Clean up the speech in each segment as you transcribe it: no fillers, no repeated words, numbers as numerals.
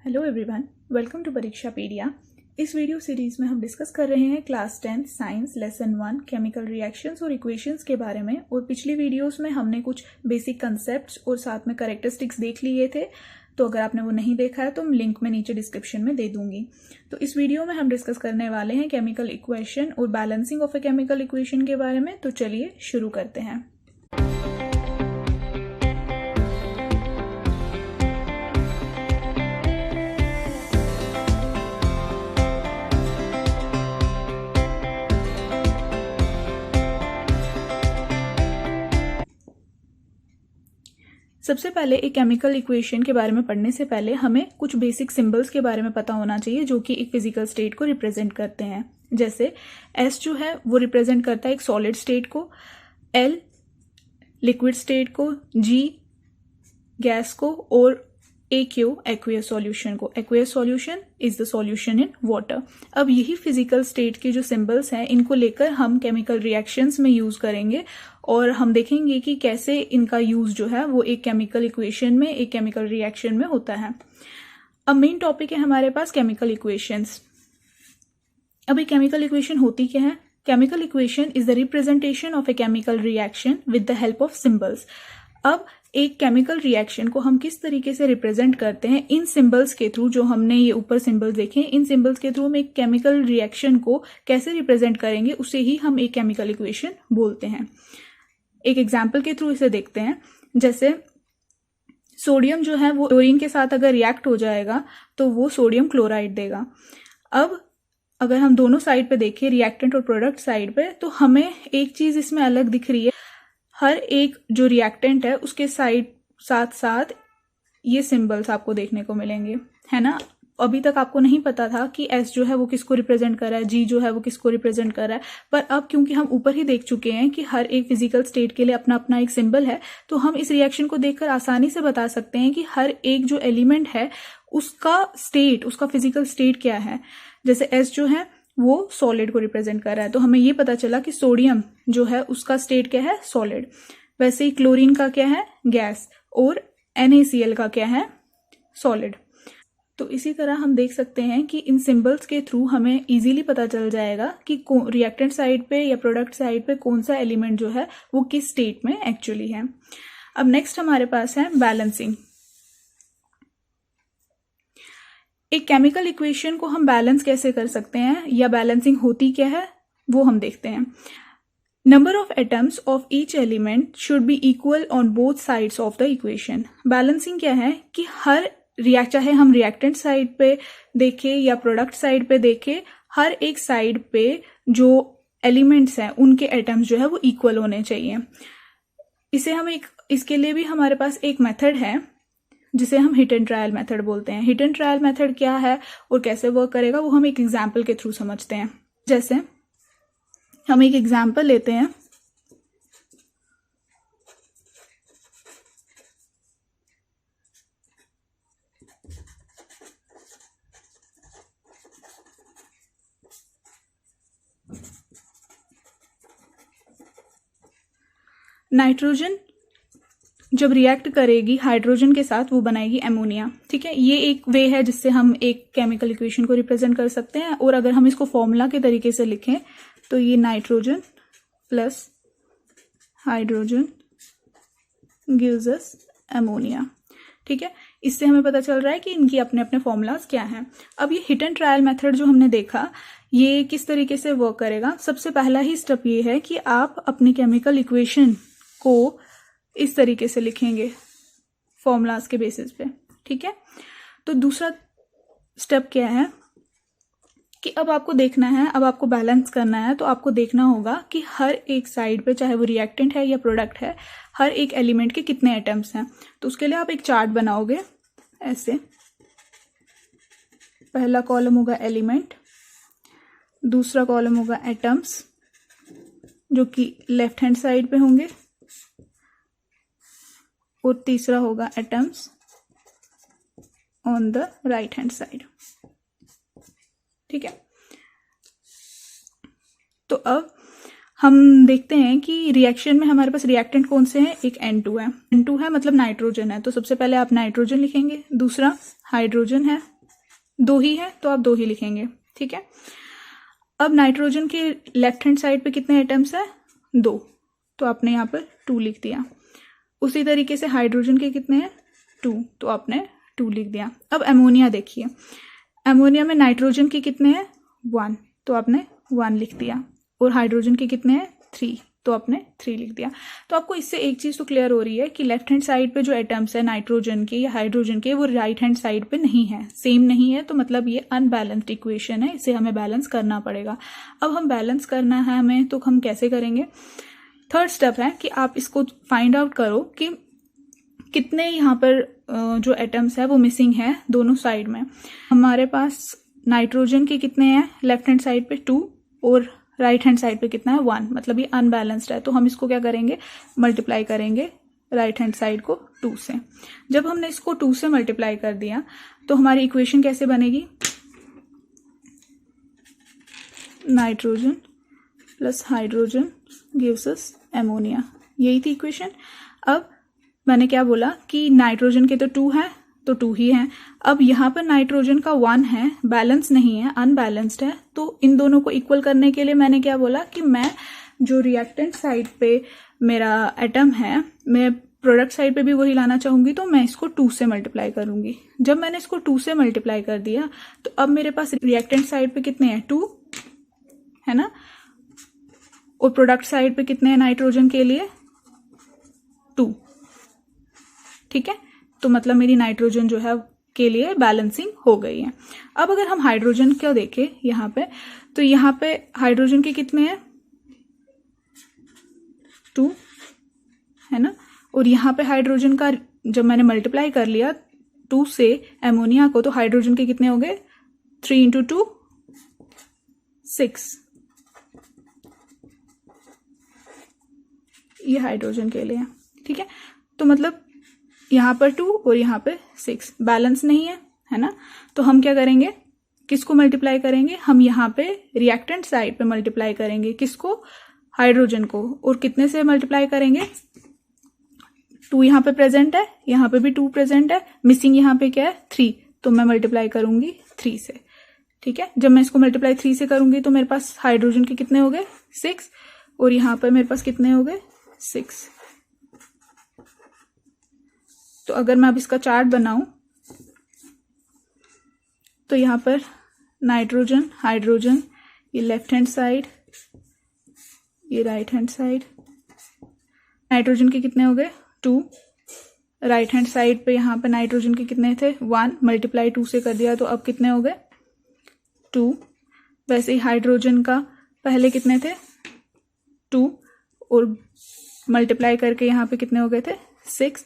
Hello everyone, welcome to Parikshapedia. इस video series में हम डिस्कस कर रहे हैं class 10 science lesson 1 chemical reactions और इक्वेशंस के बारे में। और पिछली वीडियोस में हमने कुछ बेसिक कंसेप्ट्स और साथ में कैरेक्टरिस्टिक्स देख लिए थे। तो अगर आपने वो नहीं देखा है तो मैं लिंक में नीचे डिस्क्रिप्शन में दे दूंगी। तो इस वीडियो में हम डिस्कस करने वाले हैं केमिकल इक्वेशन और balancing of a chemical equation के बारे में। तो चलिए शुरू करते हैं। सबसे पहले एक केमिकल इक्वेशन के बारे में पढ़ने से पहले हमें कुछ बेसिक सिंबल्स के बारे में पता होना चाहिए जो कि एक फिजिकल स्टेट को रिप्रेजेंट करते हैं। जैसे S जो है वो रिप्रेजेंट करता है एक सॉलिड स्टेट को, L लिक्विड स्टेट को, G गैस को और AQ एक्वियस सॉल्यूशन को। Aqueous solution is the solution in water. अब यही फिजिकल स्टेट के जो सिंबल्स हैं इनको लेकर हम केमिकल रिएक्शंस में यूज करेंगे और हम देखेंगे कि कैसे इनका यूज जो है वो एक केमिकल इक्वेशन में, एक केमिकल रिएक्शन में होता है। अब मेन टॉपिक है हमारे पास केमिकल इक्वेशंस। अब एक केमिकल इक्वेशन होती क्या है? Chemical equation is the representation of a chemical reaction with the help of symbols. अब एक केमिकल रिएक्शन को हम किस तरीके से रिप्रेजेंट करते हैं इन सिंबल्स के थ्रू, जो हमने ये ऊपर सिंबल्स देखे, इन सिंबल्स के थ्रू हम एक केमिकल रिएक्शन को कैसे रिप्रेजेंट करेंगे उसे ही हम एक केमिकल इक्वेशन बोलते हैं। एक एग्जाम्पल के थ्रू इसे देखते हैं। जैसे सोडियम जो है वो क्लोरीन के साथ अगर रिएक्ट हो जाएगा तो वो सोडियम क्लोराइड देगा। अब अगर हम दोनों साइड पे देखें, रिएक्टेंट और प्रोडक्ट साइड पे, तो हमें एक चीज इसमें अलग दिख रही है। हर एक जो रिएक्टेंट है उसके साथ साथ ये सिंबल्स आपको देखने को मिलेंगे, है ना। अभी तक आपको नहीं पता था कि S जो है वो किसको रिप्रेजेंट कर रहा है, G जो है वो किसको रिप्रेजेंट कर रहा है, पर अब क्योंकि हम ऊपर ही देख चुके हैं कि हर एक फिजिकल स्टेट के लिए अपना अपना एक सिंबल है, तो हम इस रिएक्शन को देखकर आसानी से बता सकते हैं कि हर एक जो एलिमेंट है उसका स्टेट, उसका फिजिकल स्टेट क्या है। जैसे S जो है वो सॉलिड को रिप्रेजेंट कर रहा है, तो हमें ये पता चला कि सोडियम जो है उसका स्टेट क्या है, सॉलिड। वैसे ही क्लोरीन का क्या है, गैस, और NaCl का क्या है, सॉलिड। तो इसी तरह हम देख सकते हैं कि इन सिंबल्स के थ्रू हमें इजीली पता चल जाएगा कि रिएक्टेंट साइड पे या प्रोडक्ट साइड पे कौन सा एलिमेंट जो है वो किस स्टेट में एक्चुअली है। अब नेक्स्ट हमारे पास है बैलेंसिंग। एक केमिकल इक्वेशन को हम बैलेंस कैसे कर सकते हैं या बैलेंसिंग होती क्या है वो हम देखते हैं। Number of atoms of each element should be equal on both sides of the equation. Balancing क्या है कि हर चाहे हम रिएक्टेंट साइड पे देखें या प्रोडक्ट साइड पे देखें, हर एक साइड पे जो एलिमेंट्स हैं उनके एटम्स जो है वो इक्वल होने चाहिए। इसे हम इसके लिए भी हमारे पास एक मेथड है जिसे हम हिट एंड ट्रायल मेथड बोलते हैं। हिट एंड ट्रायल मेथड क्या है और कैसे वर्क करेगा वो हम एक एग्जाम्पल के थ्रू समझते हैं। जैसे हम एक एग्जाम्पल लेते हैं। नाइट्रोजन जब रिएक्ट करेगी हाइड्रोजन के साथ वो बनाएगी एमोनिया, ठीक है। ये एक वे है जिससे हम एक केमिकल इक्वेशन को रिप्रेजेंट कर सकते हैं। और अगर हम इसको फॉर्मूला के तरीके से लिखें तो ये nitrogen plus hydrogen gives us ammonia, ठीक है। इससे हमें पता चल रहा है कि इनकी अपने अपने फॉर्मूलाज क्या हैं। अब ये हिट एंड ट्रायल मेथड जो हमने देखा ये किस तरीके से वर्क करेगा। सबसे पहला ही स्टेप ये है कि आप अपने केमिकल इक्वेशन को इस तरीके से लिखेंगे फॉर्मूलाज के बेसिस पे, ठीक है। तो दूसरा स्टेप क्या है कि अब आपको देखना है, अब आपको बैलेंस करना है, तो आपको देखना होगा कि हर एक साइड पे, चाहे वो रिएक्टेंट है या प्रोडक्ट है, हर एक एलिमेंट के कितने एटम्स हैं। तो उसके लिए आप एक चार्ट बनाओगे ऐसे। पहला कॉलम होगा एलिमेंट, दूसरा कॉलम होगा एटम्स जो कि लेफ्ट हैंड साइड पे होंगे, और तीसरा होगा atoms on the right hand side, ठीक है। तो अब हम देखते हैं कि रिएक्शन में हमारे पास रिएक्टेंट कौन से हैं। एक N2 है, N2 है मतलब नाइट्रोजन है, तो सबसे पहले आप नाइट्रोजन लिखेंगे। दूसरा हाइड्रोजन है, 2 ही है तो आप 2 ही लिखेंगे, ठीक है। अब नाइट्रोजन के लेफ्ट हैंड साइड पे कितने एटम्स है? 2, तो आपने यहाँ पर 2 लिख दिया। उसी तरीके से हाइड्रोजन के कितने हैं? 2, तो आपने 2 लिख दिया। अब अमोनिया देखिए, अमोनिया में नाइट्रोजन के कितने हैं? 1, तो आपने 1 लिख दिया। और हाइड्रोजन के कितने हैं? 3, तो आपने 3 लिख दिया। तो आपको इससे एक चीज़ तो क्लियर हो रही है कि लेफ्ट हैंड साइड पे जो एटम्स है नाइट्रोजन के या हाइड्रोजन के, वो राइट हैंड साइड पे नहीं है, सेम नहीं है। तो मतलब ये अनबैलेंस्ड इक्वेशन है, इसे हमें बैलेंस करना पड़ेगा। अब हम बैलेंस करना है हमें, तो हम कैसे करेंगे? थर्ड स्टेप है कि आप इसको फाइंड आउट करो कि कितने यहाँ पर जो एटम्स है वो मिसिंग है दोनों साइड में। हमारे पास नाइट्रोजन के कितने हैं लेफ्ट हैंड साइड पे? 2, और राइट हैंड साइड पे कितना है? 1, मतलब ये अनबैलेंस्ड है। तो हम इसको क्या करेंगे? मल्टीप्लाई करेंगे राइट हैंड साइड को 2 से। जब हमने इसको 2 से मल्टीप्लाई कर दिया तो हमारी इक्वेशन कैसे बनेगी? Nitrogen plus hydrogen gives us ammonia, यही थी इक्वेशन। अब मैंने क्या बोला कि नाइट्रोजन के तो 2 है तो 2 ही है। अब यहाँ पर नाइट्रोजन का 1 है, बैलेंस नहीं है, अनबैलेंस्ड है। तो इन दोनों को इक्वल करने के लिए मैंने क्या बोला कि मैं जो रिएक्टेंट साइड पे मेरा एटम है, मैं प्रोडक्ट साइड पे भी वही लाना चाहूंगी, तो मैं इसको 2 से मल्टीप्लाई करूंगी। जब मैंने इसको 2 से मल्टीप्लाई कर दिया तो अब मेरे पास रिएक्टेंट साइड पे कितने हैं? 2 है ना, और प्रोडक्ट साइड पे कितने हैं नाइट्रोजन के लिए? 2, ठीक है। तो मतलब मेरी नाइट्रोजन जो है के लिए बैलेंसिंग हो गई है। अब अगर हम हाइड्रोजन को देखें यहाँ पे, तो यहाँ पे हाइड्रोजन के कितने हैं? 2 है ना, और यहाँ पे हाइड्रोजन का जब मैंने मल्टीप्लाई कर लिया 2 से एमोनिया को, तो हाइड्रोजन के कितने हो गए? 3 × 2 6, ये हाइड्रोजन के लिए, ठीक है। तो मतलब यहाँ पर 2 और यहाँ पे 6, बैलेंस नहीं है ना। तो हम क्या करेंगे? किसको मल्टीप्लाई करेंगे? हम यहाँ पे रिएक्टेंट साइड पे मल्टीप्लाई करेंगे, किसको? हाइड्रोजन को। और कितने से मल्टीप्लाई करेंगे? 2 यहाँ पे प्रेजेंट है, यहाँ पे भी 2 प्रेजेंट है, मिसिंग यहाँ पे क्या है? 3, तो मैं मल्टीप्लाई करूंगी 3 से, ठीक है। जब मैं इसको मल्टीप्लाई 3 से करूंगी तो मेरे पास हाइड्रोजन के कितने हो गए? 6, और यहाँ पे मेरे पास कितने हो गए? 6। तो अगर मैं अब इसका चार्ट बनाऊं तो यहाँ पर नाइट्रोजन, हाइड्रोजन, ये लेफ्ट हैंड साइड, ये राइट हैंड साइड। नाइट्रोजन के कितने हो गए? 2, राइट हैंड साइड पे यहाँ पे नाइट्रोजन के कितने थे? 1, मल्टीप्लाई 2 से कर दिया तो अब कितने हो गए? 2। वैसे ही हाइड्रोजन का पहले कितने थे? 2, और मल्टीप्लाई करके यहाँ पे कितने हो गए थे? 6।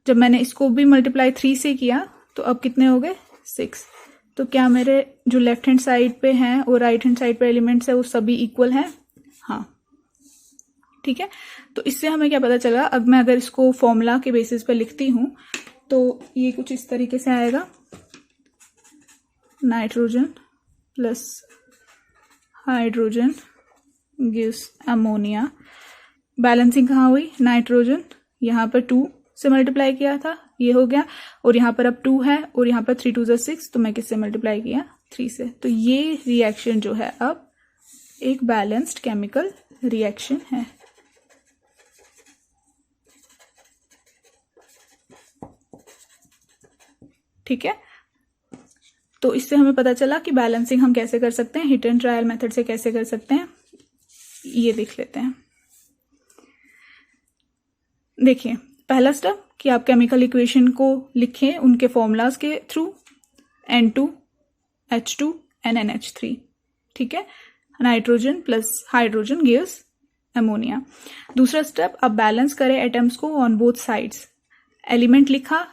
जब मैंने इसको भी मल्टीप्लाई 3 से किया तो अब कितने हो गए? 6। तो क्या मेरे जो लेफ्ट हैंड साइड पे हैं और राइट हैंड साइड पे एलिमेंट्स है वो सभी इक्वल हैं? हाँ, ठीक है। तो इससे हमें क्या पता चला? अब मैं अगर इसको फॉर्मूला के बेसिस पे लिखती हूं तो ये कुछ इस तरीके से आएगा, nitrogen plus hydrogen gives ammonia. Balancing कहाँ हुई? नाइट्रोजन यहाँ पर 2 से मल्टीप्लाई किया था, ये हो गया, और यहाँ पर अब 2 है और यहाँ पर 3 × 2 = 6, तो मैं किससे मल्टीप्लाई किया? 3 से। तो ये रिएक्शन जो है अब एक बैलेंस्ड केमिकल रिएक्शन है। ठीक है, तो इससे हमें पता चला कि बैलेंसिंग हम कैसे कर सकते हैं, हिट एंड ट्रायल मेथड से कैसे कर सकते हैं, ये देख लेते हैं। देखिए, पहला स्टेप कि आप केमिकल इक्वेशन को लिखें उनके फॉर्मूलाज के थ्रू, N2H2 and NH3, ठीक है। Nitrogen plus hydrogen gives ammonia. दूसरा स्टेप, आप बैलेंस करें एटम्स को ऑन बोथ साइड्स। एलिमेंट लिखा,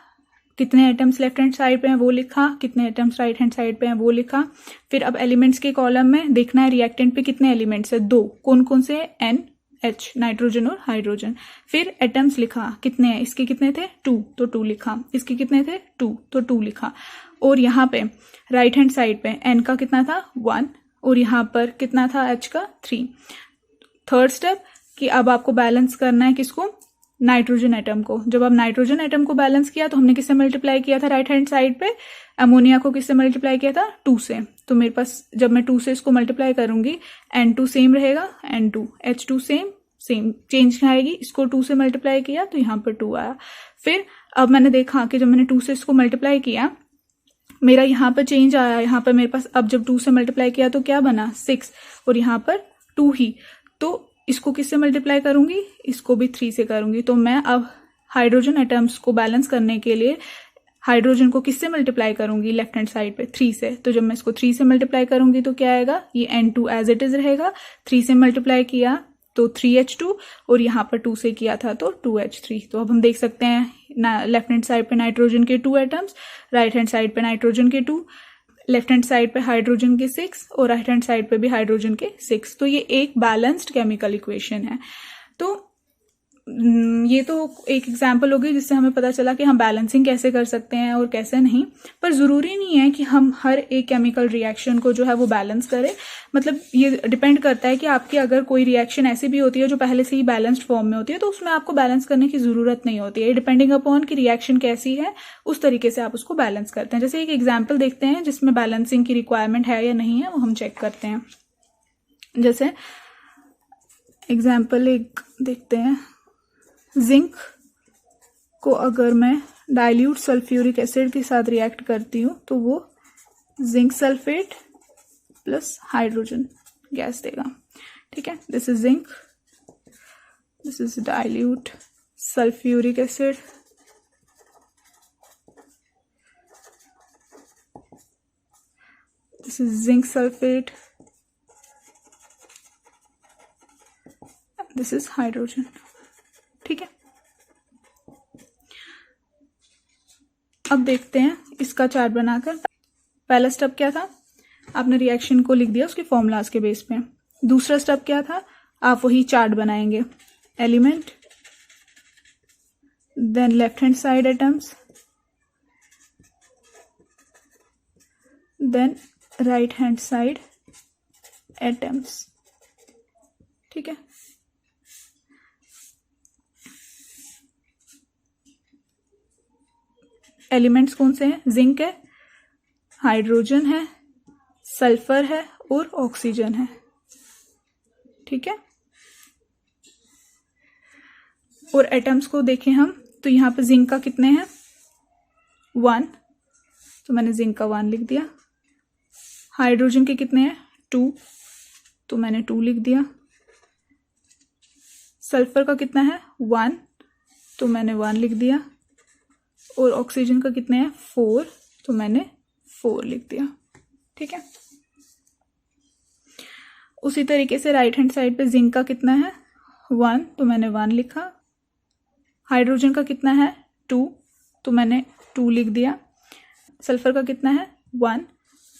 कितने एटम्स लेफ्ट हैंड साइड पे हैं वो लिखा, कितने एटम्स राइट हैंड साइड पे हैं वो लिखा। फिर अब एलिमेंट्स के कॉलम में देखना है रिएक्टेंट पे कितने एलिमेंट्स है, 2, कौन कौन से? NH, नाइट्रोजन और हाइड्रोजन। फिर एटम्स लिखा, कितने हैं, इसके कितने थे? 2, तो 2 लिखा। इसके कितने थे? 2, तो 2 लिखा। और यहाँ पे राइट हैंड साइड पे N का कितना था? 1, और यहाँ पर कितना था? H का? 3। थर्ड स्टेप कि अब आपको बैलेंस करना है किसको? नाइट्रोजन एटम को। जब अब नाइट्रोजन एटम को बैलेंस किया तो हमने किससे मल्टीप्लाई किया था राइट हैंड साइड पे, अमोनिया को किससे मल्टीप्लाई किया था 2 से। तो मेरे पास जब मैं 2 से इसको मल्टीप्लाई करूंगी N2 सेम रहेगा, N2 H2 सेम चेंज आएगी, इसको 2 से मल्टीप्लाई किया तो यहाँ पर 2 आया। फिर अब मैंने देखा कि जब मैंने 2 से इसको मल्टीप्लाई किया मेरा यहाँ पर चेंज आया, यहाँ पर मेरे पास अब जब 2 से मल्टीप्लाई किया तो क्या बना 6 और यहाँ पर 2 ही। तो इसको किससे मल्टीप्लाई करूंगी, इसको भी 3 से करूंगी। तो मैं अब हाइड्रोजन एटम्स को बैलेंस करने के लिए हाइड्रोजन को किससे मल्टीप्लाई करूंगी, लेफ्ट हैंड साइड पे 3 से। तो जब मैं इसको 3 से मल्टीप्लाई करूंगी तो क्या आएगा, ये N2 एज इट इज रहेगा। 3 से मल्टीप्लाई किया तो 3H2 और यहाँ पर 2 से किया था तो 2H3। तो अब हम देख सकते हैं लेफ्ट हैंड साइड पे नाइट्रोजन के 2 एटम्स, राइट हैंड साइड पे नाइट्रोजन के 2, लेफ्ट हैंड साइड पे हाइड्रोजन के 6 और राइट हैंड साइड पे भी हाइड्रोजन के 6। तो ये एक बैलेंस्ड केमिकल इक्वेशन है। तो ये तो एक एग्जाम्पल हो गई जिससे हमें पता चला कि हम बैलेंसिंग कैसे कर सकते हैं और कैसे नहीं। पर ज़रूरी नहीं है कि हम हर एक केमिकल रिएक्शन को जो है वो बैलेंस करें। मतलब ये डिपेंड करता है कि आपकी अगर कोई रिएक्शन ऐसी भी होती है जो पहले से ही बैलेंस्ड फॉर्म में होती है तो उसमें आपको बैलेंस करने की ज़रूरत नहीं होती है। डिपेंडिंग अपॉन कि रिएक्शन कैसी है उस तरीके से आप उसको बैलेंस करते हैं। जैसे एक एग्जाम्पल देखते हैं जिसमें बैलेंसिंग की रिक्वायरमेंट है या नहीं है, वो हम चेक करते हैं। जैसे एग्जाम्पल एक देखते हैं, जिंक को अगर मैं डाइल्यूट सल्फ्यूरिक एसिड के साथ रिएक्ट करती हूँ तो वो zinc sulphate plus hydrogen gas देगा। ठीक है, this is zinc, this is dilute sulphuric acid, this is zinc sulphate, this is hydrogen. ठीक है, अब देखते हैं इसका चार्ट बनाकर। पहला स्टेप क्या था, आपने रिएक्शन को लिख दिया उसके फॉर्मूलाज के बेस पे। दूसरा स्टेप क्या था, आप वही चार्ट बनाएंगे, element, then left hand side atoms, then right hand side atoms. ठीक है, एलिमेंट्स कौन से हैं, जिंक है, हाइड्रोजन है, सल्फर है और ऑक्सीजन है। ठीक है, और एटम्स को देखें हम तो यहाँ पे जिंक का कितने हैं 1, तो मैंने जिंक का 1 लिख दिया। हाइड्रोजन के कितने हैं 2, तो मैंने 2 लिख दिया। सल्फर का कितना है 1, तो मैंने 1 लिख दिया। और ऑक्सीजन का कितने हैं 4, तो मैंने 4 लिख दिया। ठीक है, उसी तरीके से राइट हैंड साइड पे जिंक का कितना है 1, तो मैंने 1 लिखा। हाइड्रोजन का कितना है 2, तो मैंने 2 लिख दिया। सल्फर का कितना है 1,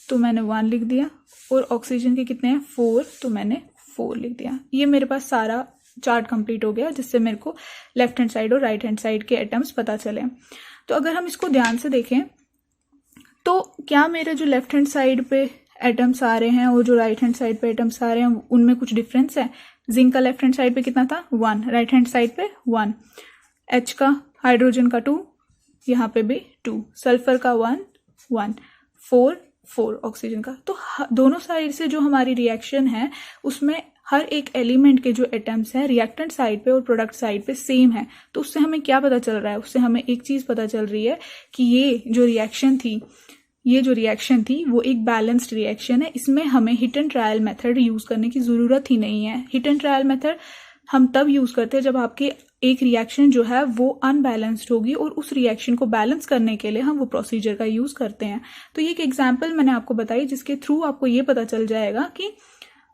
तो मैंने 1 लिख दिया। और ऑक्सीजन के कितने हैं 4, तो मैंने 4 लिख दिया। ये मेरे पास सारा चार्ट कंप्लीट हो गया जिससे मेरे को लेफ्ट हैंड साइड और राइट हैंड साइड के एटम्स पता चले। तो अगर हम इसको ध्यान से देखें तो क्या मेरे जो लेफ्ट हैंड साइड पे एटम्स आ रहे हैं और जो राइट हैंड साइड पे एटम्स आ रहे हैं उनमें कुछ डिफरेंस है। जिंक का लेफ्ट हैंड साइड पे कितना था 1, राइट हैंड साइड पे 1, H का हाइड्रोजन का 2, यहाँ पे भी 2, सल्फर का 1, 1, 4, 4 ऑक्सीजन का। तो दोनों साइड से जो हमारी रिएक्शन है उसमें हर एक एलिमेंट के जो एटम्स हैं रिएक्टेंट साइड पे और प्रोडक्ट साइड पे सेम है। तो उससे हमें क्या पता चल रहा है, उससे हमें एक चीज पता चल रही है कि ये जो रिएक्शन थी वो एक बैलेंस्ड रिएक्शन है। इसमें हमें hit and trial method use करने की जरूरत ही नहीं है। हिट एंड ट्रायल मेथड हम तब यूज करते हैं जब आपके एक रिएक्शन जो है वो अनबैलेंस्ड होगी और उस रिएक्शन को बैलेंस करने के लिए हम वो प्रोसीजर का यूज करते हैं। तो ये एक एग्जाम्पल मैंने आपको बताई जिसके थ्रू आपको ये पता चल जाएगा कि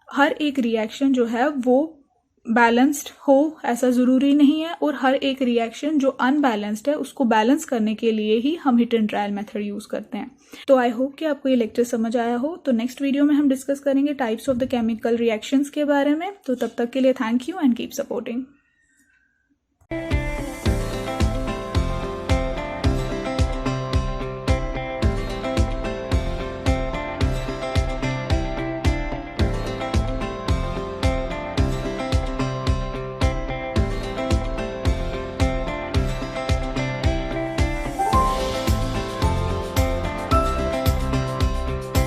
हर एक रिएक्शन जो है वो बैलेंस्ड हो ऐसा ज़रूरी नहीं है, और हर एक रिएक्शन जो अनबैलेंस्ड है उसको बैलेंस करने के लिए ही हम hit and trial method use करते हैं। तो आई होप कि आपको ये लेक्चर समझ आया हो। तो नेक्स्ट वीडियो में हम डिस्कस करेंगे types of the chemical reactions के बारे में। तो तब तक के लिए thank you and keep supporting.